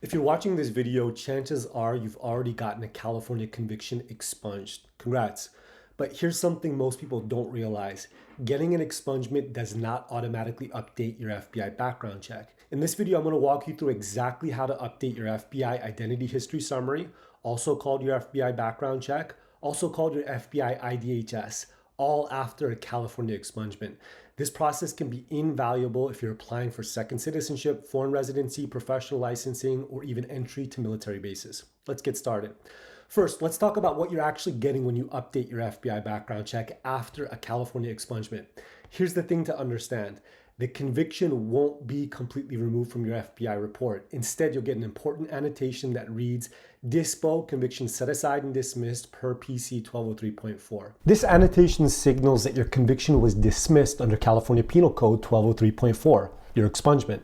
If you're watching this video, chances are you've already gotten a California conviction expunged. Congrats. But here's something most people don't realize. Getting an expungement does not automatically update your FBI background check. In this video, I'm going to walk you through exactly how to update your FBI identity history summary, also called your FBI background check, also called your FBI IDHS, all after a California expungement. This process can be invaluable if you're applying for second citizenship, foreign residency, professional licensing, or even entry to military bases. Let's get started. First, let's talk about what you're actually getting when you update your FBI background check after a California expungement. Here's the thing to understand. The conviction won't be completely removed from your FBI report. Instead, you'll get an important annotation that reads, Dispo, conviction set aside and dismissed per PC 1203.4. This annotation signals that your conviction was dismissed under California Penal Code 1203.4, your expungement.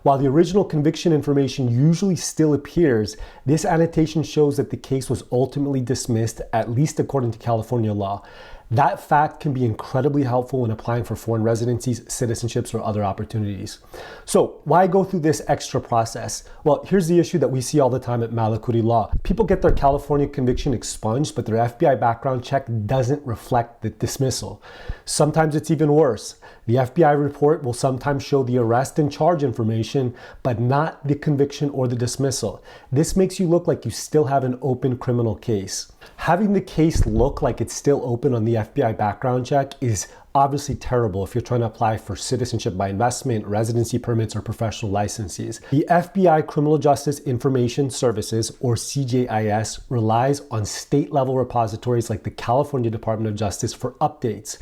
While the original conviction information usually still appears, this annotation shows that the case was ultimately dismissed, at least according to California law. That fact can be incredibly helpful when applying for foreign residencies, citizenships, or other opportunities. So why go through this extra process? Well, here's the issue that we see all the time at Malakouti Law. People get their California conviction expunged, but their FBI background check doesn't reflect the dismissal. Sometimes it's even worse. The FBI report will sometimes show the arrest and charge information, but not the conviction or the dismissal. This makes you look like you still have an open criminal case. Having the case look like it's still open on the FBI background check is obviously terrible if you're trying to apply for citizenship by investment, residency permits, or professional licenses. The FBI Criminal Justice Information Services, or CJIS, relies on state-level repositories like the California Department of Justice for updates.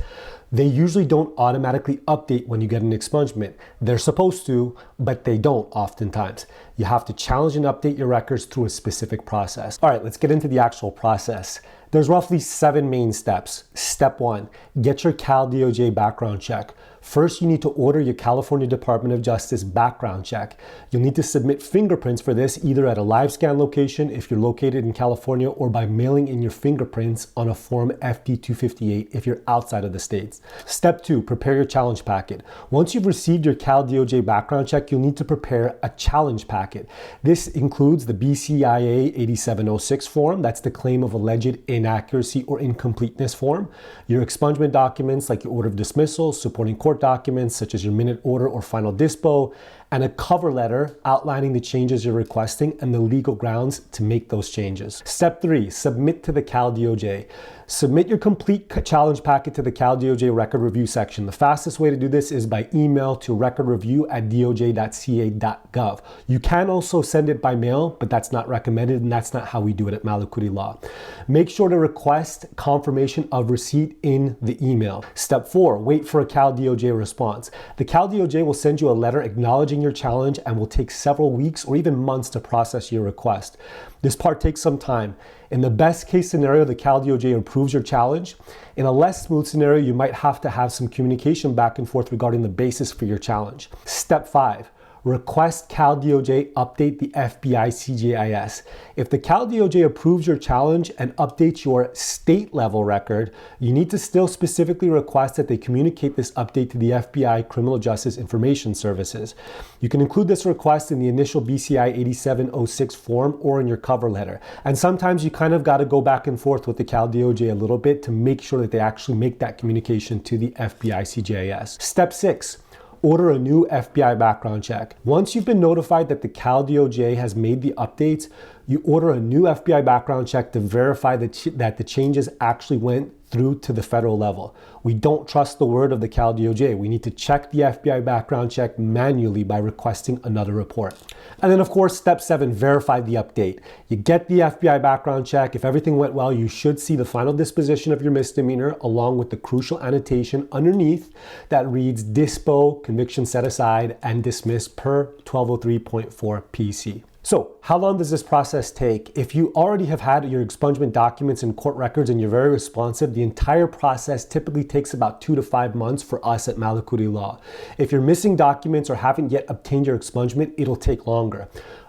They usually don't automatically update when you get an expungement. They're supposed to, but they don't oftentimes. You have to challenge and update your records through a specific process. All right, let's get into the actual process. There's roughly 7 main steps. Step 1, get your Cal DOJ background check. First, you need to order your California Department of Justice background check. You'll need to submit fingerprints for this either at a live scan location if you're located in California or by mailing in your fingerprints on a form FD-258 if you're outside of the States. Step 2, prepare your challenge packet. Once you've received your Cal DOJ background check, you'll need to prepare a challenge packet. This includes the BCIA 8706 form, that's the claim of alleged inaccuracy or incompleteness form, your expungement documents like your order of dismissal, supporting court documents such as your minute order or final dispo, and a cover letter outlining the changes you're requesting and the legal grounds to make those changes. Step 3, submit to the Cal DOJ. Submit your complete challenge packet to the Cal DOJ record review section. The fastest way to do this is by email to recordreview@doj.ca.gov. You can also send it by mail, but that's not recommended, and that's not how we do it at Malakouti Law. Make sure to request confirmation of receipt in the email. Step 4, wait for a Cal DOJ response. The Cal DOJ will send you a letter acknowledging your challenge and will take several weeks or even months to process your request. This part takes some time. In the best case scenario, the Cal DOJ approves your challenge. In a less smooth scenario, you might have to have some communication back and forth regarding the basis for your challenge. Step 5, request Cal DOJ update the FBI CJIS. If the Cal DOJ approves your challenge and updates your state level record, you need to still specifically request that they communicate this update to the FBI Criminal Justice Information Services. You can include this request in the initial BCI 8706 form or in your cover letter. And sometimes you kind of got to go back and forth with the Cal DOJ a little bit to make sure that they actually make that communication to the FBI CJIS. Step 6, order a new FBI background check. Once you've been notified that the Cal DOJ has made the updates, you order a new FBI background check to verify that the changes actually went through to the federal level. We don't trust the word of the Cal DOJ. We need to check the FBI background check manually by requesting another report. And then of course, step 7, verify the update. You get the FBI background check. If everything went well, you should see the final disposition of your misdemeanor along with the crucial annotation underneath that reads Dispo, conviction set aside and dismissed per 1203.4 PC. So how long does this process take? If you already have had your expungement documents and court records and you're very responsive, the entire process typically takes about 2 to 5 months for us at Malakouti Law. If you're missing documents or haven't yet obtained your expungement, it'll take longer.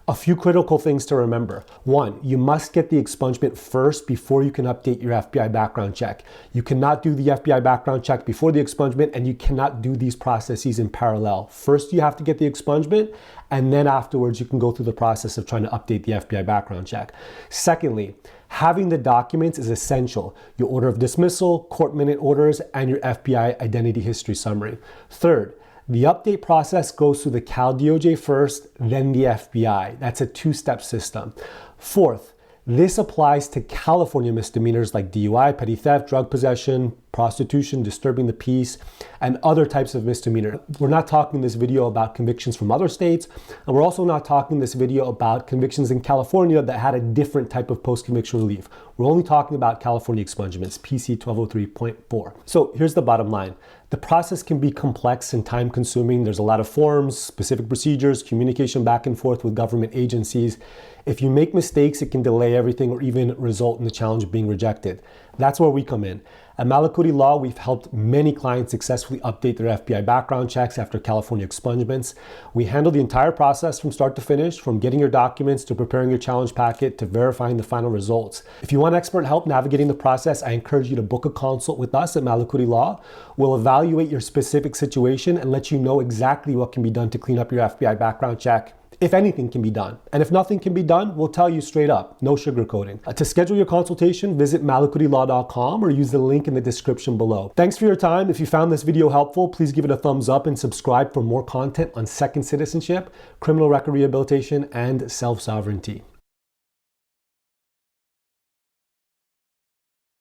A few critical things to remember. One, you must get the expungement first before you can update your FBI background check. You cannot do the FBI background check before the expungement, and you cannot do these processes in parallel. First, you have to get the expungement, and then afterwards, you can go through the process of trying to update the FBI background check. Secondly, having the documents is essential. Your order of dismissal, court minute orders, and your FBI identity history summary. Third, the update process goes through the Cal DOJ first, then the FBI. That's a two-step system. Fourth, this applies to California misdemeanors like DUI, petty theft, drug possession, prostitution, disturbing the peace, and other types of misdemeanor. We're not talking in this video about convictions from other states, and we're also not talking in this video about convictions in California that had a different type of post-conviction relief. We're only talking about California expungements, PC 1203.4. So here's the bottom line. The process can be complex and time-consuming. There's a lot of forms, specific procedures, communication back and forth with government agencies. If you make mistakes, it can delay everything or even result in the challenge being rejected. That's where we come in. At Malakouti Law, we've helped many clients successfully update their FBI background checks after California expungements. We handle the entire process from start to finish, from getting your documents to preparing your challenge packet to verifying the final results. If you want expert help navigating the process, I encourage you to book a consult with us at Malakouti Law. We'll evaluate your specific situation and let you know exactly what can be done to clean up your FBI background check, if anything can be done. And if nothing can be done, we'll tell you straight up, no sugarcoating. To schedule your consultation, visit malakoutilaw.com or use the link in the description below. Thanks for your time. If you found this video helpful, please give it a thumbs up and subscribe for more content on second citizenship, criminal record rehabilitation, and self-sovereignty.